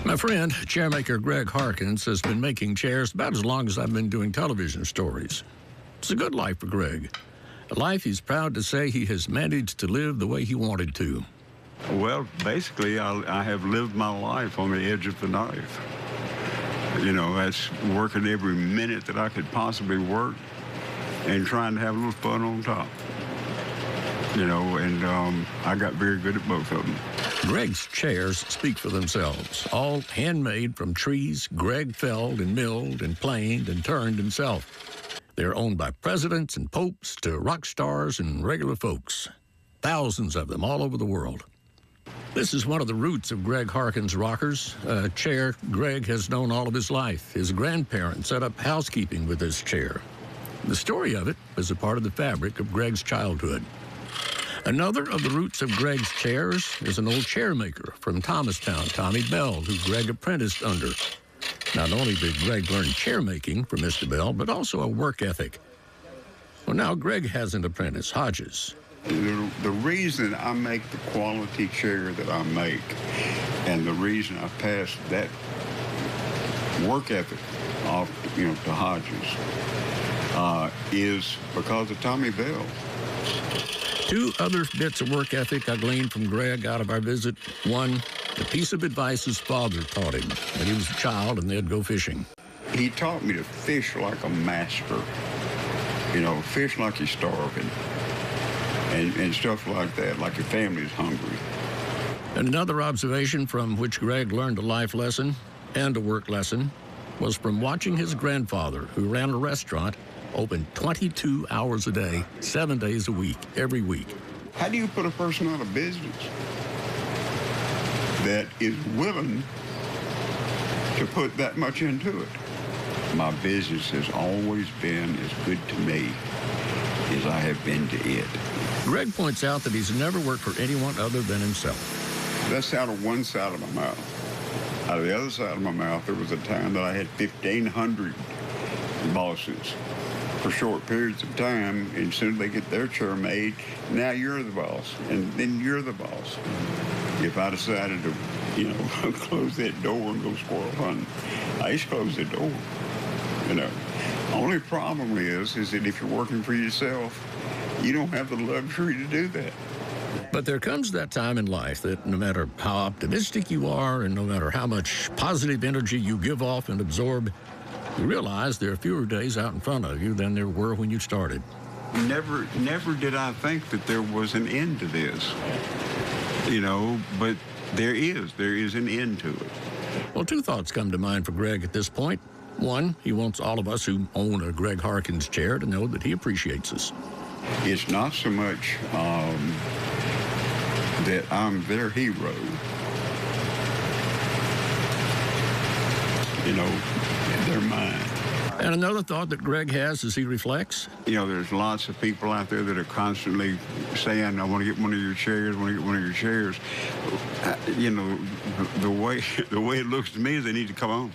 My friend, chairmaker Greg Harkins, has been making chairs about as long as I've been doing television stories. It's a good life for Greg, a life he's proud to say he has managed to live the way he wanted to. Well, basically, I have lived my life on the edge of the knife. You know, that's working every minute that I could possibly work and trying to have a little fun on top. You know, and I got very good at both of them. Greg's chairs speak for themselves, all handmade from trees Greg felled and milled and planed and turned himself. They're owned by presidents and popes to rock stars and regular folks. Thousands of them all over the world. This is one of the roots of Greg Harkins' rockers, a chair Greg has known all of his life. His grandparents set up housekeeping with this chair. The story of it was a part of the fabric of Greg's childhood. Another of the roots of Greg's chairs is an old chair maker from Thomastown, Tommy Bell, who Greg apprenticed under. Not only did Greg learn chair making from Mr. Bell, but also a work ethic. Well, now Greg has an apprentice, Hodges. The reason I make the quality chair that I make, and the reason I passed that work ethic off, to Hodges, is because of Tommy Bell. Two other bits of work ethic I gleaned from Greg out of our visit. One, a piece of advice his father taught him when he was a child and they'd go fishing. He taught me to fish like a master, fish like you're starving, and stuff like that, like your family's hungry. And another observation from which Greg learned a life lesson and a work lesson was from watching his grandfather, who ran a restaurant, open 22 hours a day, 7 days a week, every week. How do you put a person out of business that is willing to put that much into it? My business has always been as good to me as I have been to it. Greg points out that he's never worked for anyone other than himself. That's out of one side of my mouth. Out of the other side of my mouth, there was a time that I had 1,500 bosses for short periods of time, and soon they get their chair made, now you're the boss, and then you're the boss. If I decided to, close that door and go squirrel hunting, I just close the door, Only problem is that if you're working for yourself, you don't have the luxury to do that. But there comes that time in life that no matter how optimistic you are and no matter how much positive energy you give off and absorb, you realize there are fewer days out in front of you than there were when you started. Never did I think that there was an end to this, but there is an end to it. Well, two thoughts come to mind for Greg at this point. One, he wants all of us who own a Greg Harkins chair to know that he appreciates us. It's not so much that I'm their hero, they're mine. And another thought that Greg has as he reflects. There's lots of people out there that are constantly saying, I want to get one of your chairs, the way it looks to me is they need to come on.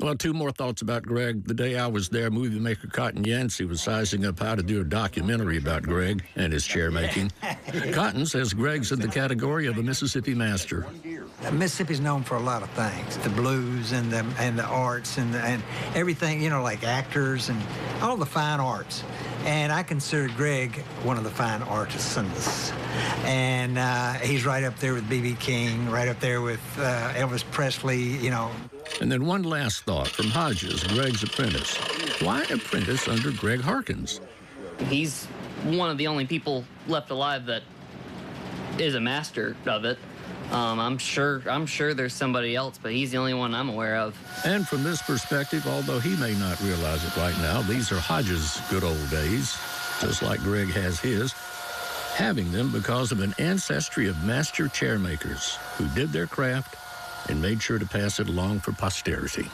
Well, two more thoughts about Greg. The day I was there, movie maker Cotton Yancey was sizing up how to do a documentary about Greg and his chair making. Cotton says Greg's in the category of a Mississippi master. Mississippi's known for a lot of things, the blues and the arts and everything, like actors and all the fine arts. And I consider Greg one of the fine artists in this. And he's right up there with B.B. King, right up there with Elvis Presley, And then one last thought from Hodges, Greg's apprentice. Why apprentice under Greg Harkins? He's one of the only people left alive that is a master of it. I'm sure there's somebody else, but he's the only one I'm aware of. And from this perspective, although he may not realize it right now, these are Hodges' good old days, just like Greg has his, having them because of an ancestry of master chair makers who did their craft and made sure to pass it along for posterity.